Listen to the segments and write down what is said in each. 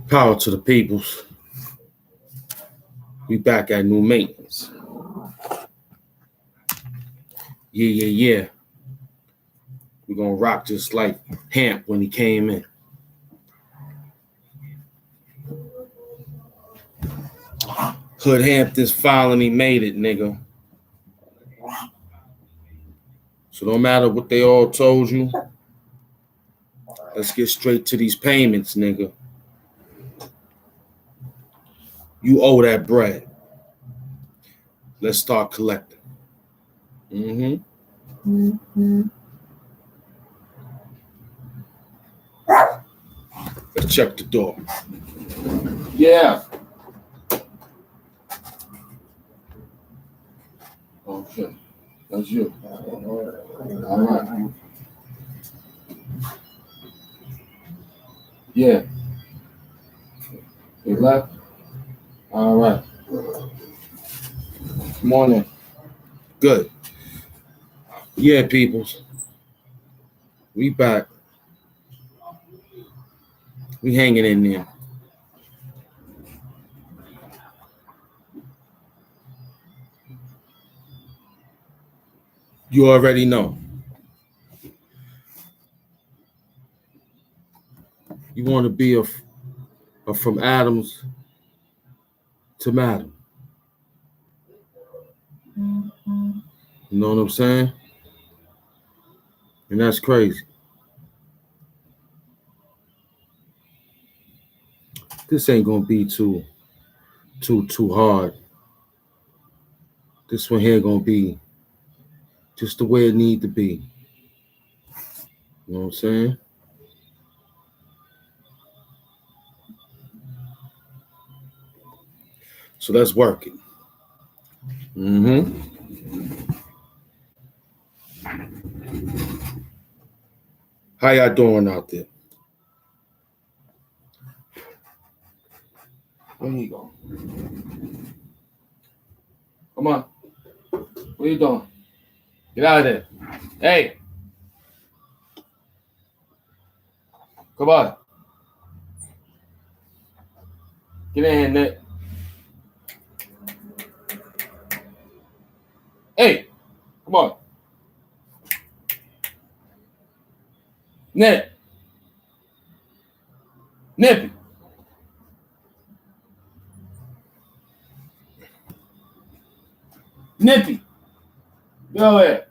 Power to the peoples. We back at new maintenance. Yeah. We're gonna rock just like Hamp when he came in. Hood Hamptons finally made it, nigga. So no matter what they all told you, let's get straight to these payments, nigga. You owe that bread. Let's start collecting. Let's check the door. Yeah. Okay. That's you. All right. Yeah. You left? All right. Morning. Good. Yeah, peoples. We back. We hanging in there. You already know. You want to be a from Adams to Madam. You know what I'm saying? And that's crazy. This ain't gonna be too hard. This one here gonna be just the way it need to be. You know what I'm saying? So let's work it. How y'all doing out there? Where you go? Come on. What are you doing? Get out of there. Hey. Come on. Get in here, Nick. Hey. Come on. Nick. Nippy. Nippy. Go ahead.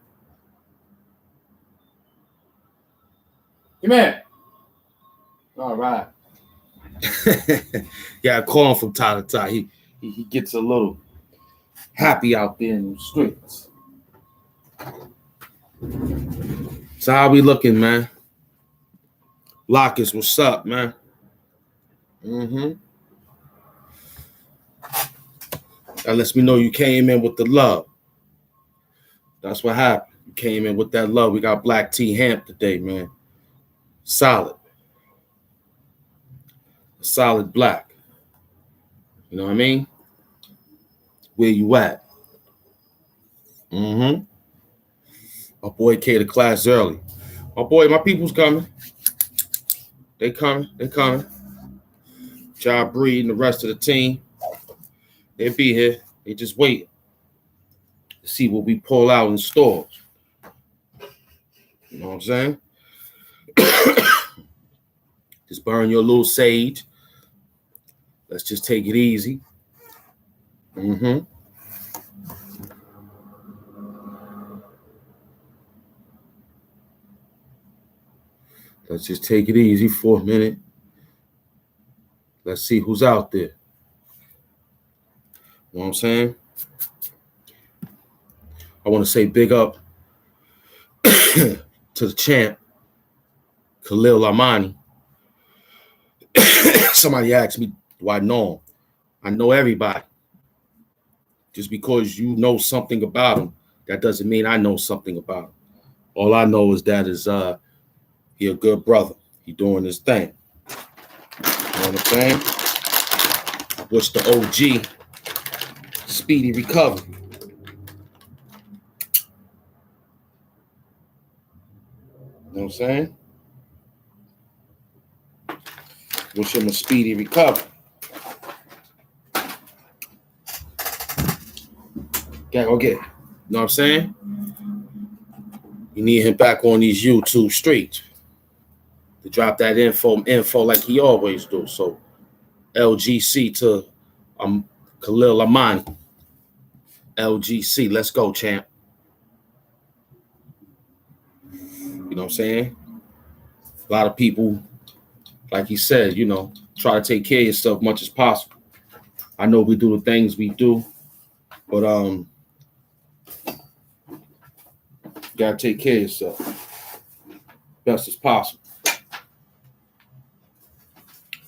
Come here. All right. Yeah, I call him from time to time. He gets a little happy out there in the streets. So how we looking, man? Lockus, what's up, man? That lets me know you came in with the love. That's what happened. You came in with that love. We got Black Tea Hamp today, man. Solid. Solid black. You know what I mean? Where you at? My boy came to class early. My people's coming. They coming. Job Breed and the rest of the team. They'll be here. They just waiting to see what we pull out in stores. You know what I'm saying? Just burn your little sage. Let's just take it easy. Let's just take it easy for a minute. Let's see who's out there. You know what I'm saying? I want to say big up to the champ, Khalil Amani. Somebody asked me, do I know him? I know everybody. Just because you know something about him, that doesn't mean I know something about him. All I know is that he a good brother. He doing his thing. You know what I'm saying? I wish the OG speedy recovery. You know what I'm saying? Wish him a speedy recovery. Go get it. You know what I'm saying? You need him back on these YouTube streets to drop that info like he always do. So LGC to Khalil Amani. LGC, let's go, champ. You know what I'm saying? A lot of people, like he said, try to take care of yourself much as possible. I know we do the things we do, but you gotta take care of yourself best as possible.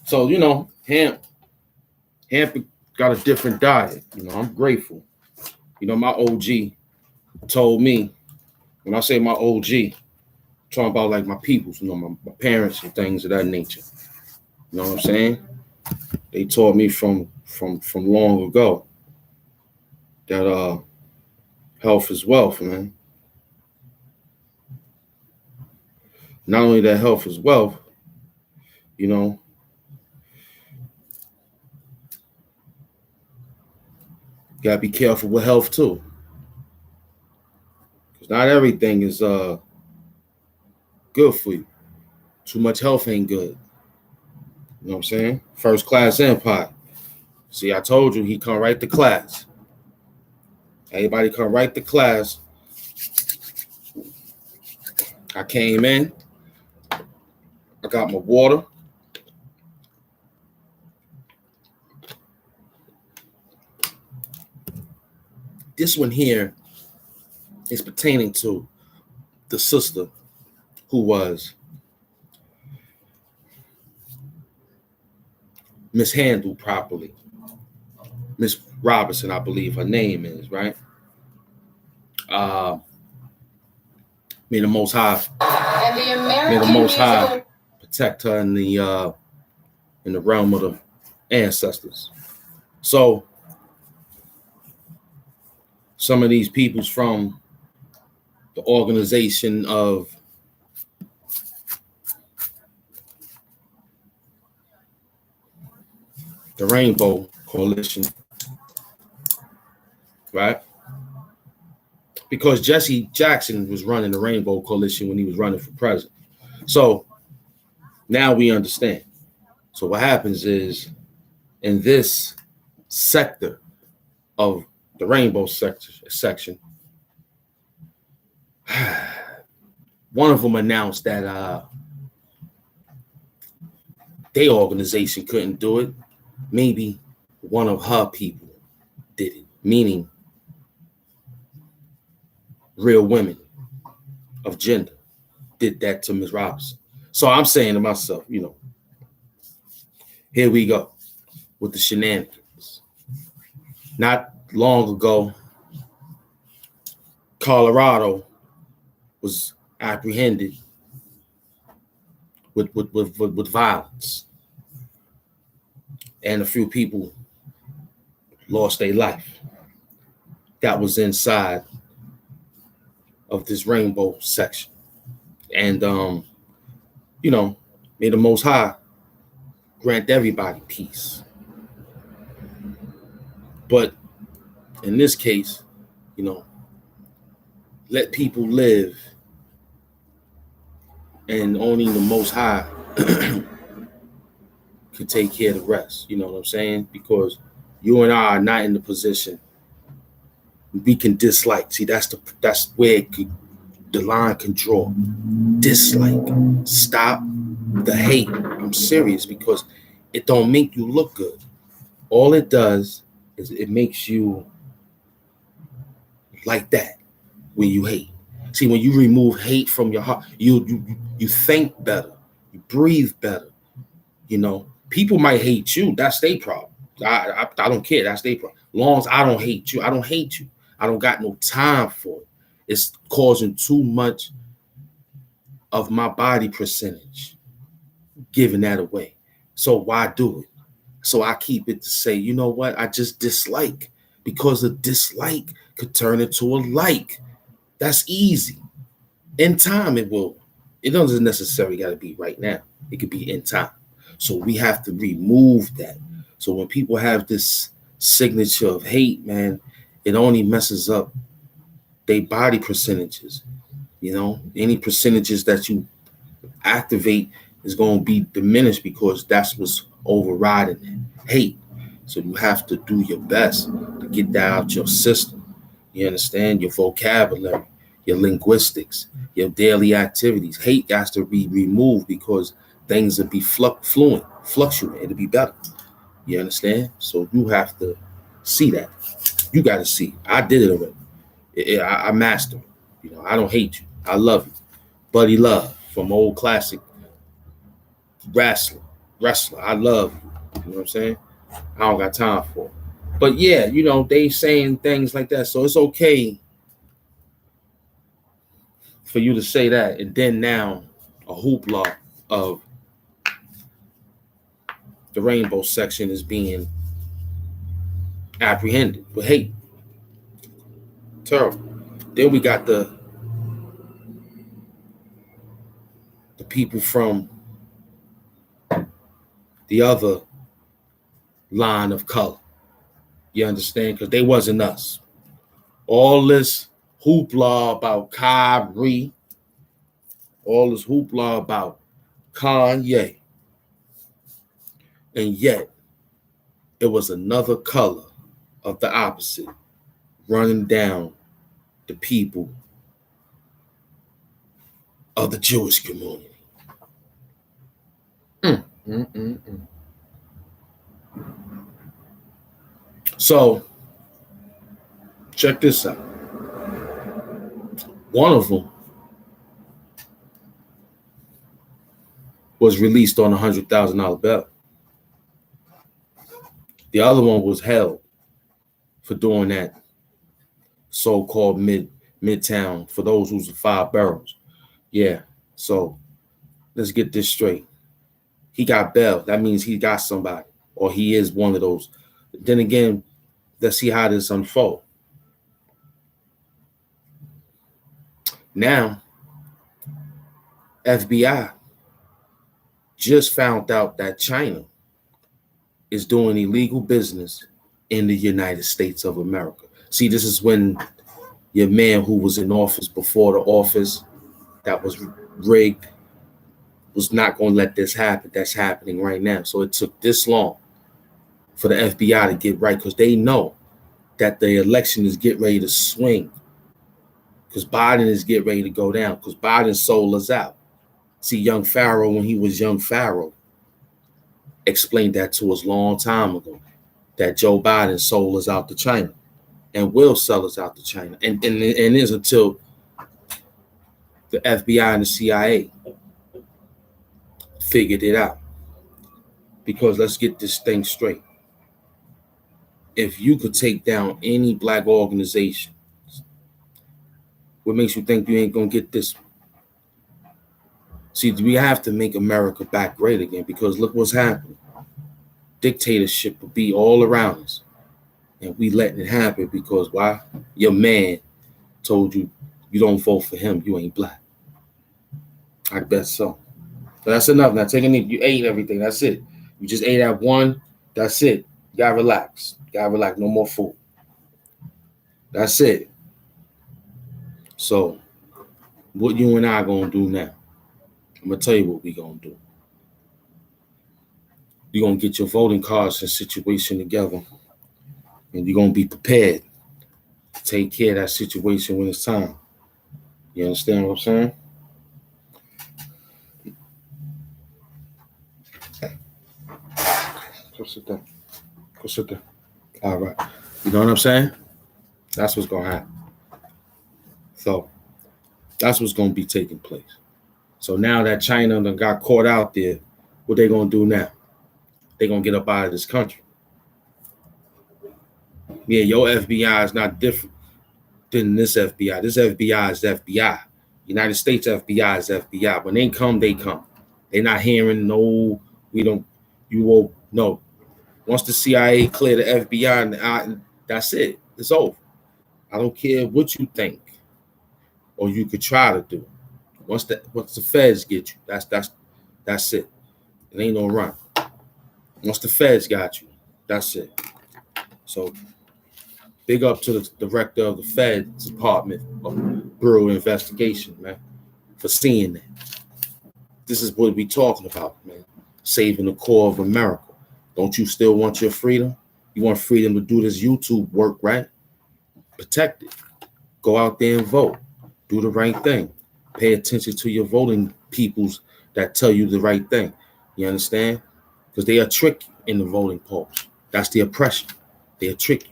So, Hamp got a different diet. I'm grateful. My OG told me, when I say my OG, I'm talking about like my peoples, my parents and things of that nature. You know what I'm saying? They taught me from long ago that health is wealth, man. Not only that health is wealth, you gotta be careful with health too. Because not everything is good for you. Too much health ain't good. You know what I'm saying? First class empire. See, I told you he come right to class. Everybody come right to class. I came in. I got my water. This one here is pertaining to the sister who was mishandled properly. Miss Robinson, I believe her name is, right? May the Most High, protect her in the realm of the ancestors. So some of these people's from the organization of the Rainbow Coalition, right? Because Jesse Jackson was running the Rainbow Coalition when he was running for president. So now we understand. So what happens is in this sector of the Rainbow section, one of them announced that their organization couldn't do it. Maybe one of her people did it, meaning real women of gender did that to Ms. Robinson. So I'm saying to myself, here we go with the shenanigans. Not long ago, Colorado was apprehended with violence, and a few people lost their life. That was inside of this rainbow section. And may the Most High grant everybody peace. But in this case, let people live, and only the Most High can take care of the rest. You know what I'm saying? Because you and I are not in the position we can dislike. See, that's where the line can draw. Dislike. Stop the hate. I'm serious because it don't make you look good. All it does is it makes you like that when you hate. See, when you remove hate from your heart, you think better, you breathe better. You know, people might hate you. That's their problem. I don't care. That's their problem. Long as I don't hate you, I don't hate you. I don't got no time for it. It's causing too much of my body percentage, giving that away. So why do it? So I keep it to say, you know what? I just dislike because a dislike could turn into a like. That's easy. In time, it will. It doesn't necessarily got to be right now. It could be in time. So we have to remove that. So when people have this signature of hate, man, it only messes up their body percentages. You know, any percentages that you activate is going to be diminished because that's what's overriding it. Hate. So you have to do your best to get that out your system. You understand? Your vocabulary, your linguistics, your daily activities. Hate has to be removed because things will be fluctuate. It'll be better. You understand? So you have to see that. You got to see. I did it already. I mastered it. You know, I don't hate you. I love you. Buddy Love from old classic wrestler. I love you. You know what I'm saying? I don't got time for it. But yeah, you know, they saying things like that. So it's okay for you to say that. And then now a hoopla of the rainbow section is being apprehended. But hey, terrible. Then we got the people from the other line of color. You understand? Because they wasn't us. All this hoopla about Kyrie, all this hoopla about Kanye, and yet it was another color of the opposite running down the people of the Jewish community. Mm, mm, mm, mm. So check this out. One of them was released on $100,000 bail. The other one was held for doing that so-called midtown for those who's the 5 boroughs. Yeah. So let's get this straight. He got bail. That means he got somebody, or he is one of those. Then again, let's see how this unfolds. Now, FBI just found out that China is doing illegal business in the United States of America. See, this is when your man who was in office before the office that was rigged was not going to let this happen. That's happening right now. So it took this long for the FBI to get right because they know that the election is getting ready to swing because Biden is getting ready to go down because Biden sold us out. See, young Pharaoh, when he was young Pharaoh, explained that to us a long time ago, that Joe Biden sold us out to China and will sell us out to China. And is until the FBI and the CIA figured it out. Because let's get this thing straight. If you could take down any black organization, what makes you think you ain't going to get this? See, we have to make America back great again because look what's happening. Dictatorship will be all around us. And we letting it happen because why? Your man told you you don't vote for him, you ain't black. I bet so. But that's enough. Now take a knee. You ate everything. That's it. You just ate at one. That's it. You gotta relax. You gotta relax. No more food. That's it. So what you and I gonna do now? I'm gonna tell you what we gonna do. you're gonna get your voting cards and situation together, and you're gonna be prepared to take care of that situation when it's time. You understand what I'm saying? Go sit there. Go sit there. All right. You know what I'm saying? That's what's gonna happen. So that's what's gonna be taking place. So now that China done got caught out there, what they gonna do now? They gonna get up out of this country. Yeah, your FBI is not different than this FBI. This FBI is FBI. United States FBI is FBI. When they come, they come. They're not hearing no, we don't, you will, no. Once the CIA clear the FBI, and that's it. It's over. I don't care what you think or you could try to do. Once the feds get you, that's it. It ain't no run. Once the feds got you, that's it. So big up to the director of the Feds Department of Bureau of Investigation, man, for seeing that. This is what we talking about, man. Saving the core of America. Don't you still want your freedom? You want freedom to do this YouTube work, right? Protect it. Go out there and vote. Do the right thing. Pay attention to your voting peoples that tell you the right thing. You understand? Because they are tricky in the voting polls. That's the oppression. They are tricky.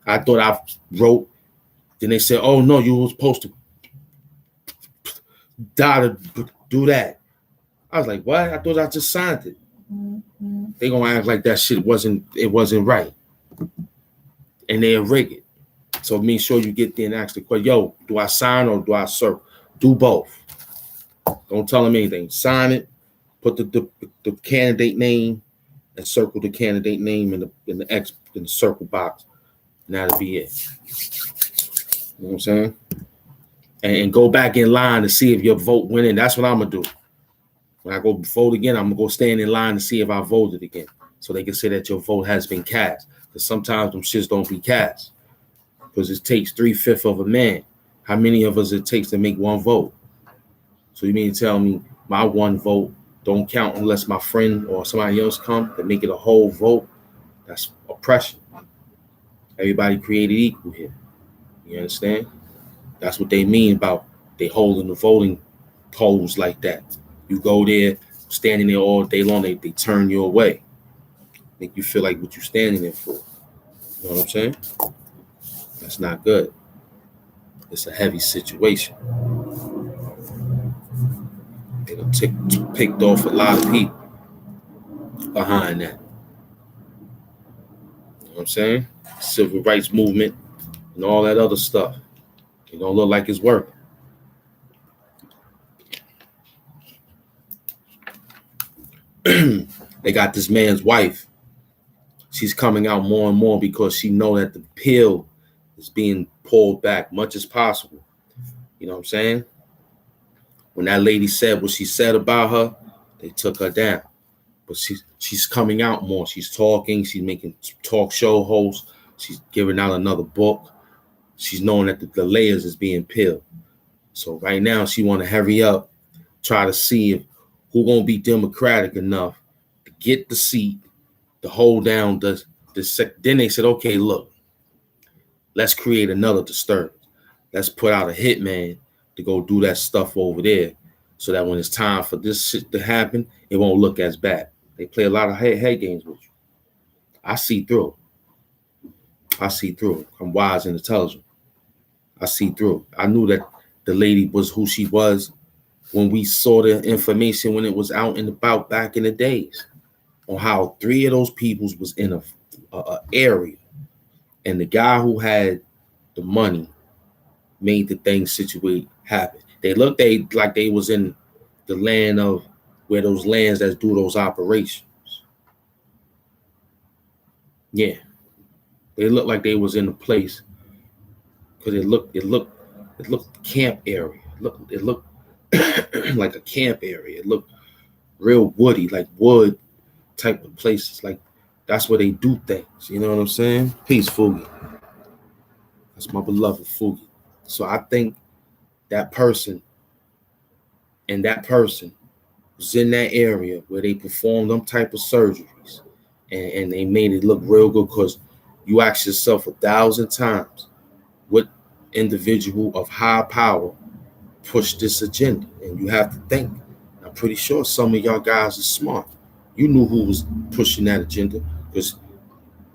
I thought I wrote, then they said, oh no, you were supposed to die to do that. I was like, what? I thought I just signed it. Mm-hmm. They gonna act like that shit wasn't right. And they'll rig it. So make sure you get there and ask the question, yo, do I sign or do I circle? Do both. Don't tell them anything. Sign it, put the candidate name, and circle the candidate name in the circle box. And that'll be it. You know what I'm saying? And go back in line to see if your vote went in. That's what I'm gonna do. When I go vote again, I'm gonna go stand in line to see if I voted again. So they can say that your vote has been cast. Because sometimes them shits don't be cast. Because it takes 3/5 of a man. How many of us it takes to make one vote? So you mean to tell me my one vote don't count unless my friend or somebody else come to make it a whole vote? That's oppression. Everybody created equal here. You understand? That's what they mean about they holding the voting polls like that. You go there, standing there all day long, they turn you away. Make you feel like what you're standing there for. You know what I'm saying? That's not good. It's a heavy situation. They done picked off a lot of people behind that. You know what I'm saying? Civil rights movement and all that other stuff. It don't look like it's working. They got this man's wife. She's coming out more and more because she know that the pill is being pulled back much as possible. You know what I'm saying? When that lady said what she said about her, they took her down. But she's coming out more. She's talking. She's making talk show hosts. She's giving out another book. She's knowing that the layers is being peeled. So right now she want to hurry up, try to see if who gonna be democratic enough to get the seat, to hold down the then they said, okay, look, let's create another disturbance. Let's put out a hitman to go do that stuff over there so that when it's time for this shit to happen, it won't look as bad. They play a lot of head games with you. I see through. I'm wise and intelligent. I see through. I knew that the lady was who she was when we saw the information when it was out and about back in the days on how 3 of those peoples was in a area. And the guy who had the money made the thing situate happen. They looked like they was in the land of where those lands that do those operations. Yeah. They looked like they was in a place because it looked camp area. It looked like a camp area. It looked real woody, like wood type of places. Like that's where they do things. You know what I'm saying? Peace, Fugi. That's my beloved Fugi. So I think that person was in that area where they performed them type of surgeries, and they made it look real good, because you ask yourself 1,000 times, what individual of high power pushed this agenda? And you have to think. I'm pretty sure some of y'all guys are smart. You knew who was pushing that agenda, because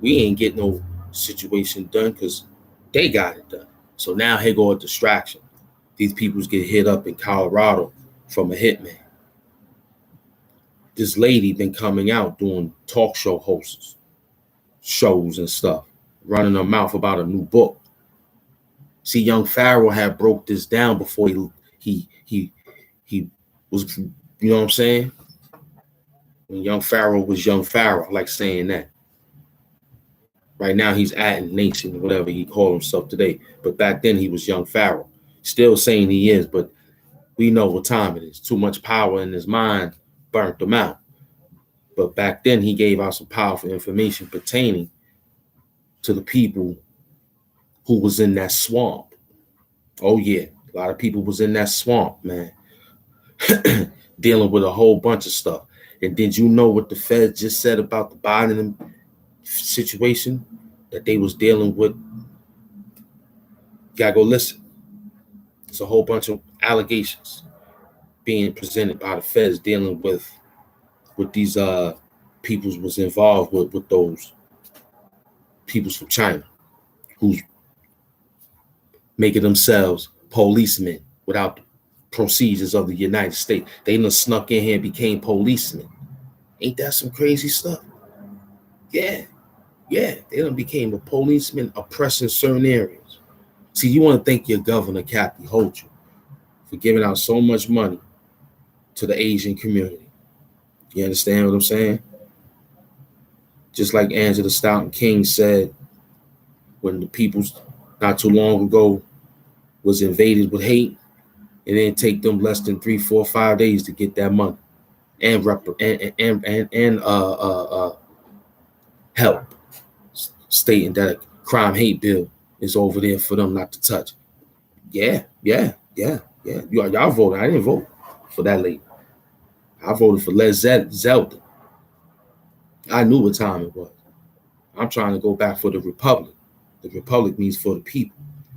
we ain't get no situation done because they got it done. So now here go a distraction. These peoples get hit up in Colorado from a hitman. This lady been coming out doing talk show hosts, shows and stuff, running her mouth about a new book. See, young Farrell had broke this down before he was, you know what I'm saying? When young Farrell was young Farrell, I like saying that. Right now he's adding Nation, whatever he called himself today. But back then he was young Farrell. Still saying he is, but we know what time it is. Too much power in his mind burnt him out. But back then he gave out some powerful information pertaining to the people who was in that swamp. Oh yeah, a lot of people was in that swamp, man. Dealing with a whole bunch of stuff. And did you know what the Feds just said about the Biden situation that they was dealing with? You gotta go listen. It's a whole bunch of allegations being presented by the Feds dealing with these peoples was involved with those peoples from China who's making themselves policemen without the procedures of the United States. They done snuck in here and became policemen. Ain't that some crazy stuff? Yeah. They done became a policeman oppressing certain areas. See, you want to thank your governor, Kathy Hochul, for giving out so much money to the Asian community. You understand what I'm saying? Just like Angela Stoughton King said, when the peoples not too long ago was invaded with hate, it didn't take them less than 3, 4, 5 days to get that money and help, stating that a crime hate bill is over there for them not to touch. Yeah. Y'all voted. I didn't vote for that lady. I voted for Les Zeldin. I knew what time it was. I'm trying to go back for the Republic. The Republic means for the people.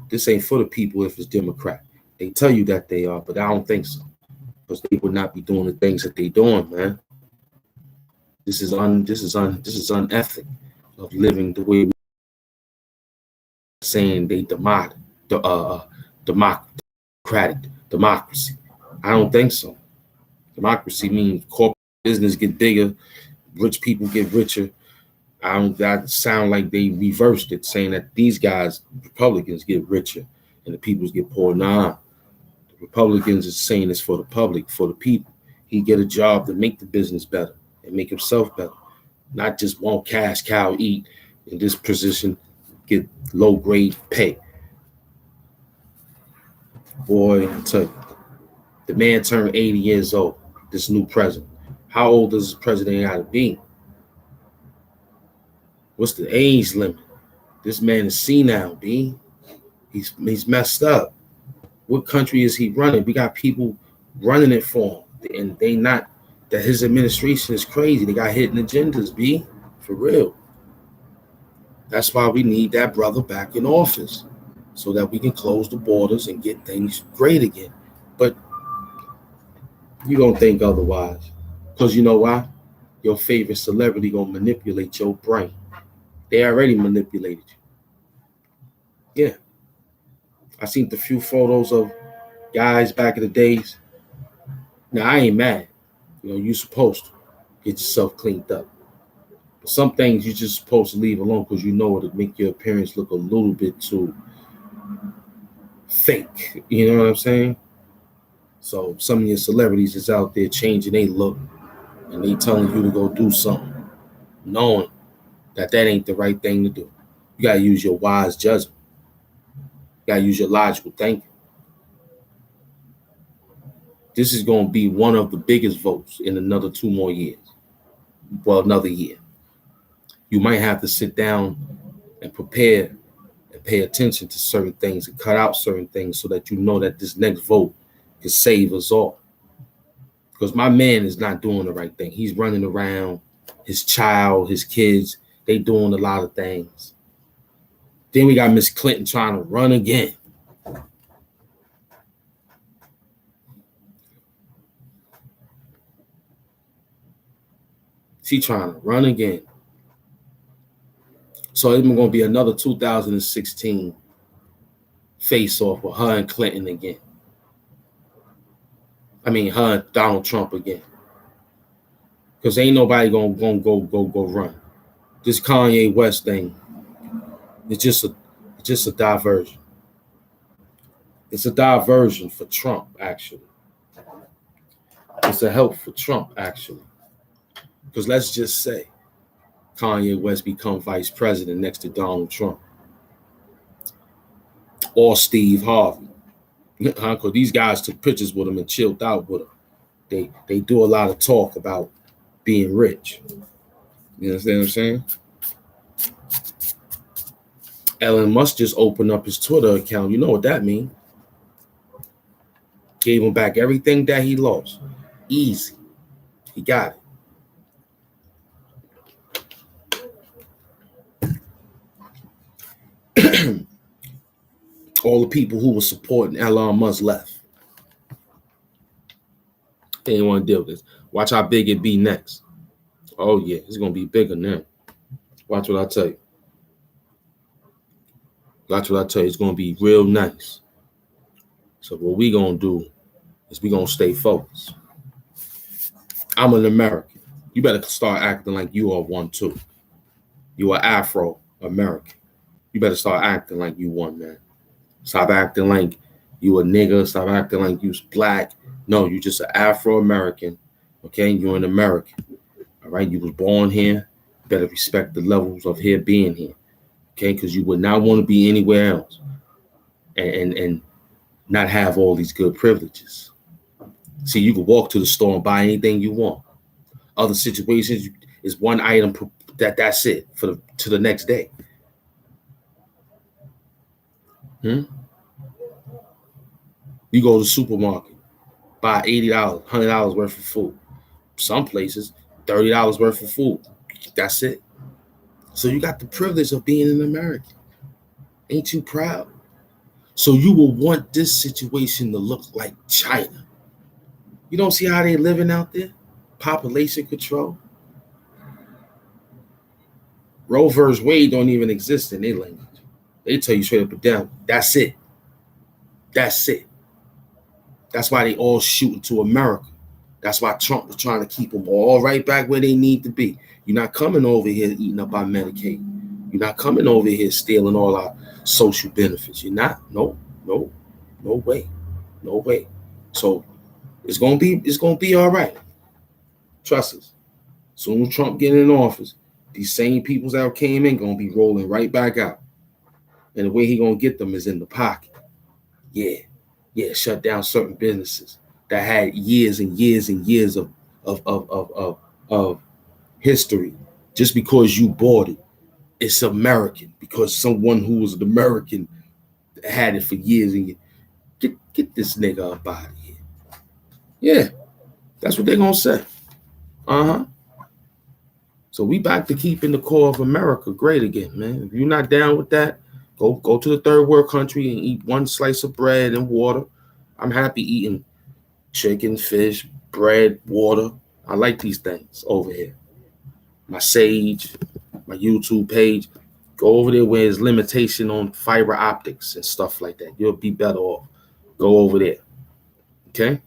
This ain't for the people if it's Democrat. They tell you that they are, but I don't think so. Because they would not be doing the things that they doing, man. This is unethical of living the way we saying they democratic democracy. I don't think so. Democracy means corporate business get bigger, rich people get richer. That sound like they reversed it, saying that these guys, Republicans, get richer and the peoples get poor. Nah, the Republicans is saying it's for the public, for the people. He get a job to make the business better and make himself better, not just won't cash cow eat in this position, get low grade pay. Boy, I tell you, the man turned 80 years old. This new president. How old does this president got to be? What's the age limit? This man is senile, B. He's messed up. What country is he running? We got people running it for him, and they not. That his administration is crazy. They got hidden agendas, B. For real. That's why we need that brother back in office, so that we can close the borders and get things great again. But you don't think otherwise, because you know why? Your favorite celebrity gonna manipulate your brain. They already manipulated you. Yeah. I seen the few photos of guys back in the days. Now, I ain't mad. You know, you supposed to get yourself cleaned up. But some things you just supposed to leave alone because you know it'll make your appearance look a little bit too fake. You know what I'm saying? So some of your celebrities is out there changing their look and they telling you to go do something, knowing that ain't the right thing to do. You got to use your wise judgment. You got to use your logical thinking. This is going to be one of the biggest votes in another 2 more years. Well, another year. You might have to sit down and prepare and pay attention to certain things and cut out certain things so that you know that this next vote can save us all. Because my man is not doing the right thing. He's running around, his child, his kids, they doing a lot of things. Then we got Miss Clinton trying to run again. She trying to run again. So it's going to be another 2016 face-off with her and Clinton again. I mean, her and Donald Trump again. Because ain't nobody gonna go run. This Kanye West thing is just a diversion. It's a diversion for Trump, actually. It's a help for Trump, actually. Because let's just say Kanye West become vice president next to Donald Trump. Or Steve Harvey. Because these guys took pictures with him and chilled out with him. They do a lot of talk about being rich. You understand what I'm saying? Elon Musk just opened up his Twitter account. You know what that means? Gave him back everything that he lost. Easy. He got it. All the people who were supporting Elon Musk left. They didn't want to deal with this. Watch how big it be next. Oh, yeah. It's going to be bigger now. Watch what I tell you. Watch what I tell you. It's going to be real nice. So what we going to do is we going to stay focused. I'm an American. You better start acting like you are one, too. You are Afro-American. You better start acting like you one, man. Stop acting like you a nigga. Stop acting like you's black. No, you just an Afro-American. Okay? You're an American. All right? You was born here. You better respect the levels of here being here. Okay? Because you would not want to be anywhere else and not have all these good privileges. See, you can walk to the store and buy anything you want. Other situations is one item that's it to the next day. You go to the supermarket, buy $80, $100 worth of food. Some places, $30 worth of food. That's it. So you got the privilege of being an American. Ain't you proud? So you will want this situation to look like China. You don't see how they living out there? Population control. Roe versus Wade don't even exist in their language. They tell you straight up and down, that's it. That's it. That's why they all shooting to America. That's why Trump was trying to keep them all right back where they need to be. You're not coming over here eating up our Medicaid. You're not coming over here stealing all our social benefits. You're not. No way. No way. So it's gonna be all right. Trust us. Soon as Trump get in office, these same people that came in gonna be rolling right back out. And the way he gonna get them is in the pocket. Yeah, shut down certain businesses that had years and years and years of history. Just because you bought it, it's American. Because someone who was an American had it for years and years. Get this nigga up out of here. Yeah, that's what they're gonna say. So we back to keeping the core of America great again, man. If you're not down with that, go to the third world country and eat one slice of bread and water. I'm happy eating chicken, fish, bread, water. I like these things over here. My Sage, my YouTube page. Go over there where there's limitation on fiber optics and stuff like that. You'll be better off. Go over there. Okay?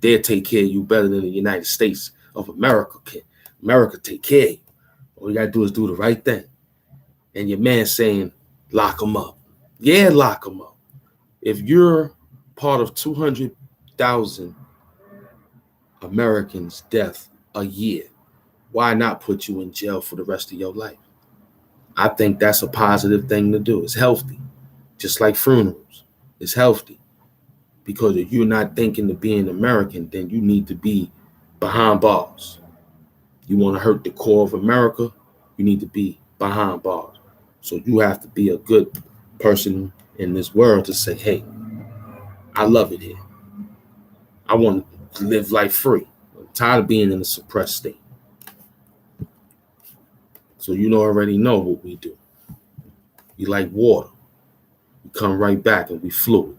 They'll take care of you better than the United States of America can. America take care of you. All you gotta do is do the right thing. And your man saying, lock them up. Yeah, lock them up. If you're part of 200,000 Americans' death a year, why not put you in jail for the rest of your life? I think that's a positive thing to do. It's healthy. Just like funerals. It's healthy. Because if you're not thinking of being American, then you need to be behind bars. You want to hurt the core of America, you need to be behind bars. So you have to be a good person in this world to say, hey, I love it here. I want live life free. I'm tired of being in a suppressed state. So you already know what we do. We like water. We come right back and we fluid.